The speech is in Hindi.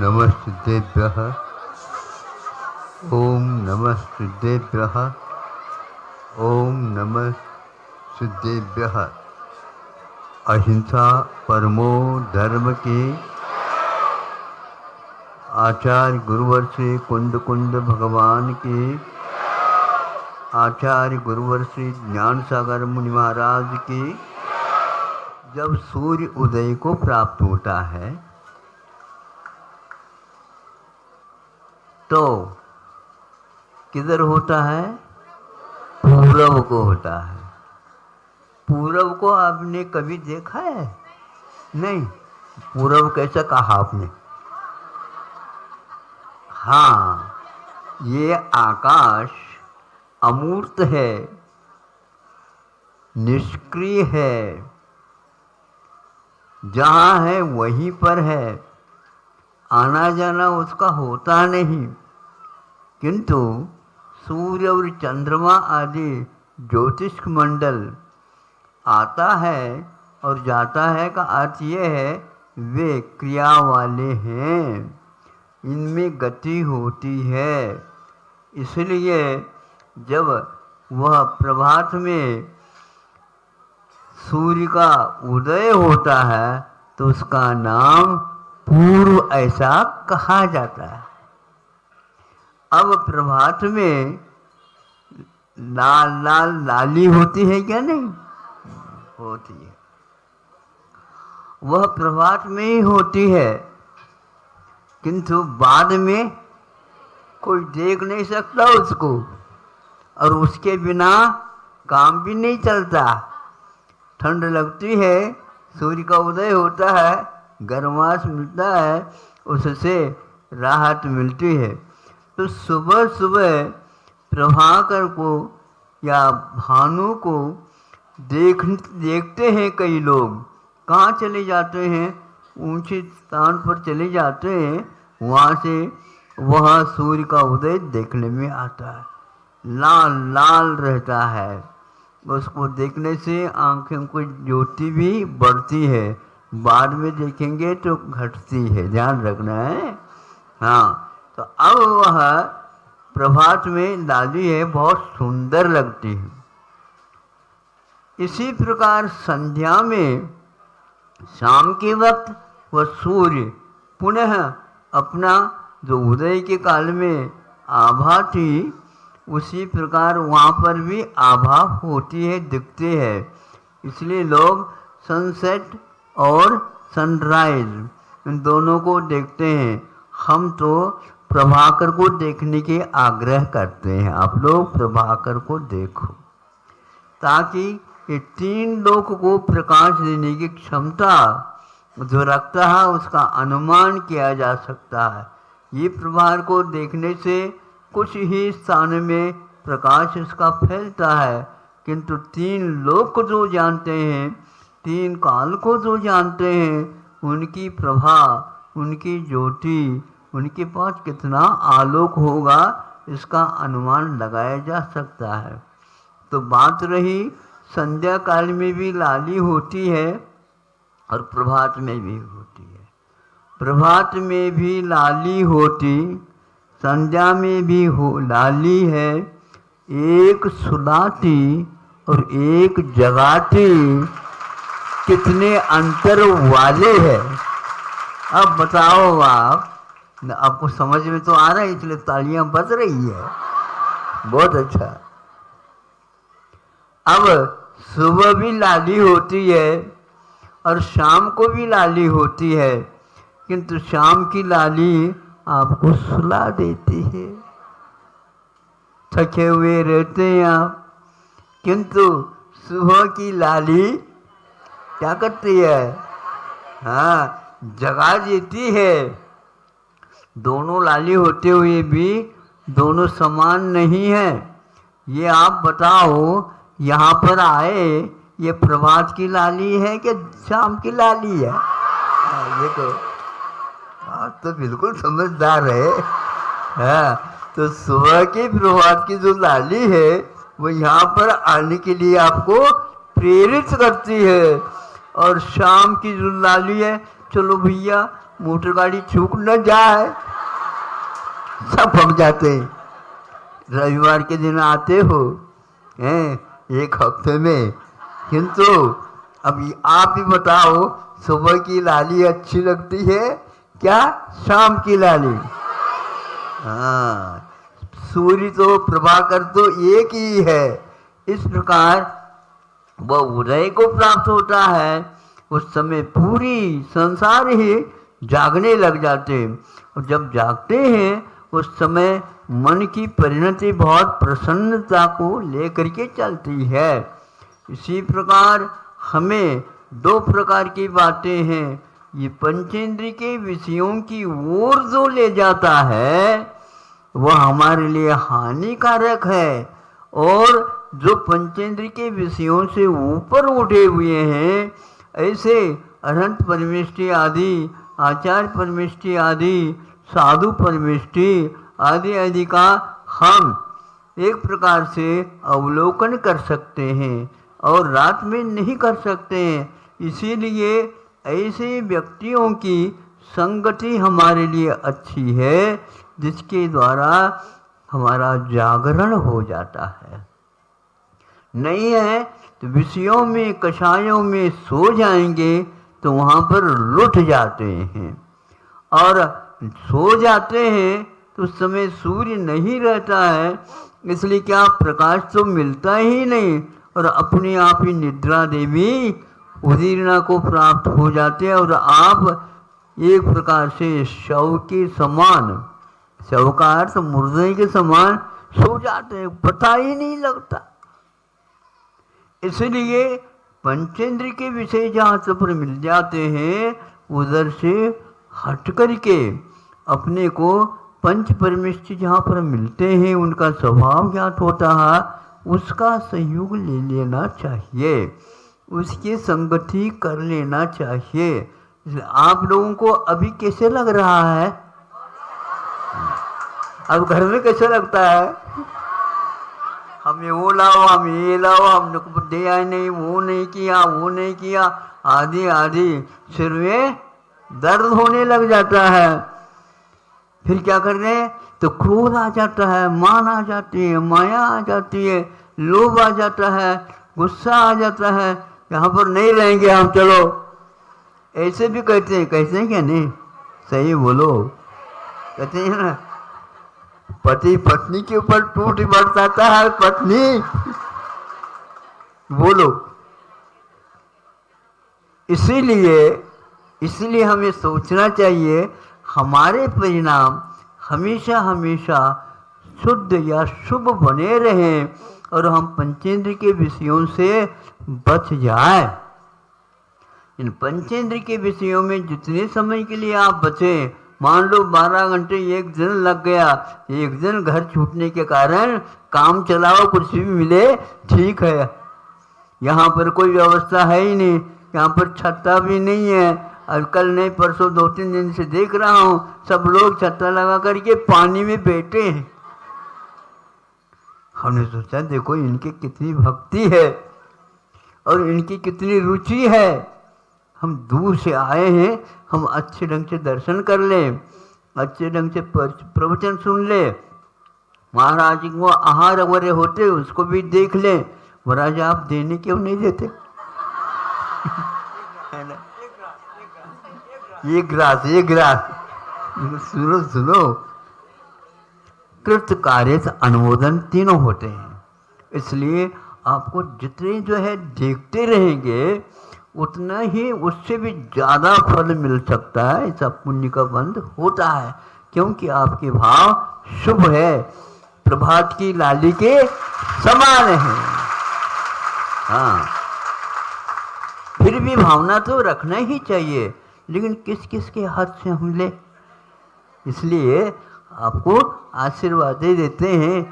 नमस्तुतेभ्यः। ओम नमस्तुतेभ्यः। ओम नमस्तुतेभ्यः। अहिंसा परमो धर्म के आचार्य गुरुवर से कुंद कुंद भगवान के आचार्य गुरुवर से ज्ञान सागर मुनि महाराज के। जब सूर्य उदय को प्राप्त होता है तो किधर होता है? पूरब को होता है। पूरब को आपने कभी देखा है? नहीं। पूरब कैसा कहा आपने? हाँ, ये आकाश अमूर्त है, निष्क्रिय है, जहाँ है वहीं पर है, आना जाना उसका होता नहीं। किंतु सूर्य और चंद्रमा आदि ज्योतिष मंडल आता है और जाता है का अर्थ ये है वे क्रिया वाले हैं, इनमें गति होती है। इसलिए जब वह प्रभात में सूर्य का उदय होता है तो उसका नाम पूर्व ऐसा कहा जाता है। अब प्रभात में लाल लाल लाली होती है क्या? नहीं होती है। वह प्रभात में ही होती है, किंतु बाद में कोई देख नहीं सकता उसको, और उसके बिना काम भी नहीं चलता। ठंड लगती है, सूर्य का उदय होता है, गर्माश मिलता है, उससे राहत मिलती है। तो सुबह सुबह प्रभाकर को या भानु को देखते हैं कई लोग। कहाँ चले जाते हैं? ऊंचे स्थान पर चले जाते हैं, वहाँ से वह सूर्य का उदय देखने में आता है। लाल लाल रहता है, उसको देखने से आँखों की ज्योति भी बढ़ती है, बाद में देखेंगे तो घटती है, ध्यान रखना है। हाँ, तो अब वह प्रभात में लाली है, बहुत सुंदर लगती है। इसी प्रकार संध्या में शाम के वक्त वह सूर्य पुनः अपना जो उदय के काल में आभा थी, उसी प्रकार वहाँ पर भी आभा होती है, दिखती है। इसलिए लोग सनसेट और सनराइज इन दोनों को देखते हैं। हम तो प्रभाकर को देखने के आग्रह करते हैं, आप लोग प्रभाकर को देखो, ताकि ये तीन लोक को प्रकाश देने की क्षमता जो रखता है उसका अनुमान किया जा सकता है। ये प्रभाकर को देखने से कुछ ही स्थान में प्रकाश इसका फैलता है, किंतु तीन लोक को जो जानते हैं, तीन काल को जो जानते हैं, उनकी प्रभा, उनकी ज्योति, उनके पास कितना आलोक होगा इसका अनुमान लगाया जा सकता है। तो बात रही संध्या काल में भी लाली होती है और प्रभात में भी होती है। प्रभात में भी लाली होती, संध्या में भी लाली है। एक सुलाती और एक जगाती कितने अंतर वाले हैं। अब बताओ आप, आपको समझ में तो आ रहा है, इसलिए तालियां बज रही है, बहुत अच्छा। अब सुबह भी लाली होती है और शाम को भी लाली होती है, किंतु शाम की लाली आपको सुला देती है, थके हुए रहते हैं आप, किंतु सुबह की लाली क्या करती है? हाँ, जगा देती है। दोनों लाली होते हुए भी दोनों समान नहीं है। ये आप बताओ, यहाँ पर आए, ये प्रभात की लाली है कि शाम की लाली है? देखो, आप तो बिल्कुल समझदार है। हाँ, तो सुबह की प्रभात की जो लाली है वो यहाँ पर आने के लिए आपको प्रेरित करती है, और शाम की जो लाली है, चलो भैया मोटर गाड़ी छूट न जाए, सब भग जाते हैं। रविवार के दिन आते हो हैं एक हफ्ते में, किंतु अब आप ही बताओ, सुबह की लाली अच्छी लगती है क्या शाम की लाली? हाँ, सूर्य तो प्रभाकर तो एक ही है। इस प्रकार वह उदय को प्राप्त होता है, उस समय पूरी संसार ही जागने लग जाते हैं। और जब जागते हैं उस समय मन की परिणति बहुत प्रसन्नता को लेकर के चलती है। इसी प्रकार हमें दो प्रकार की बातें हैं। ये पंचेंद्रिय के विषयों की ओर जो ले जाता है वह हमारे लिए हानिकारक है, और जो पंचेंद्रिय के विषयों से ऊपर उठे हुए हैं, ऐसे अनंत परमेष्टि आदि, आचार्य परमेष्टि आदि, साधु परमेष्टि आदि आदि का हम एक प्रकार से अवलोकन कर सकते हैं और रात में नहीं कर सकते हैं। इसीलिए ऐसे व्यक्तियों की संगति हमारे लिए अच्छी है, जिसके द्वारा हमारा जागरण हो जाता है। नहीं है तो विषयों में, कषायों में सो जाएंगे तो वहाँ पर लुट जाते हैं, और सो जाते हैं तो उस समय सूर्य नहीं रहता है, इसलिए क्या प्रकाश तो मिलता ही नहीं, और अपने आप ही निद्रा देवी उदीर्णा को प्राप्त हो जाते हैं, और आप एक प्रकार से शव के समान, शव का अर्थ मुर्दे के समान सो जाते हैं, पता ही नहीं लगता। इसलिए पंचेंद्र के विषय जहाँ से पर मिल जाते हैं, उधर से हट करके अपने को पंच परमेष्टि जहाँ पर मिलते हैं, उनका स्वभाव ज्ञात होता है, उसका सहयोग ले लेना चाहिए, उसकी संगति कर लेना चाहिए। आप लोगों को अभी कैसे लग रहा है? अब घर में कैसे लगता है? हमें वो लाओ, हम ये लाओ, हमने को दिया नहीं, वो नहीं किया, वो नहीं किया, आदि आदि, सिर में दर्द होने लग जाता है। फिर क्या कर रहे हैं? तो क्रोध आ जाता है, मान आ जाती है, माया आ जाती है, लोभ आ जाता है, गुस्सा आ जाता है, यहाँ पर नहीं रहेंगे हम, चलो। ऐसे भी कहते हैं, कहते हैं क्या नहीं? सही बोलो, कहते हैं ना, पति पत्नी के ऊपर टूट बरसाता है, पत्नी बोलो। इसीलिए हमें सोचना चाहिए हमारे परिणाम हमेशा हमेशा शुद्ध या शुभ बने रहें, और हम पंचेंद्र के विषयों से बच जाए। इन पंचेंद्र के विषयों में जितने समय के लिए आप बचें, मान लो 12 घंटे एक दिन लग गया, एक दिन घर छूटने के कारण काम चलाओ, कुछ भी मिले ठीक है, यहाँ पर कोई व्यवस्था है ही नहीं, यहाँ पर छत्ता भी नहीं है, और कल नहीं परसों 2-3 दिन से देख रहा हूँ सब लोग छत्ता लगा करके पानी में बैठे हैं। हमने सोचा देखो इनकी कितनी भक्ति है और इनकी कितनी रुचि है, हम दूर से आए हैं, हम अच्छे ढंग से दर्शन कर लें, अच्छे ढंग से प्रवचन सुन ले, महाराज जी वो आहार वगैरह होते उसको भी देख लें। महाराज आप देने क्यों नहीं देते? एक ग्रास सुनो, कृत कार्य अनुमोदन तीनों होते हैं, इसलिए आपको जितने जो है देखते रहेंगे उतना ही उससे भी ज़्यादा फल मिल सकता है, ऐसा पुण्य का बंध होता है, क्योंकि आपके भाव शुभ है, प्रभात की लाली के समान है। हाँ, फिर भी भावना तो रखना ही चाहिए, लेकिन किस किस के हाथ से हम ले, इसलिए आपको आशीर्वाद देते हैं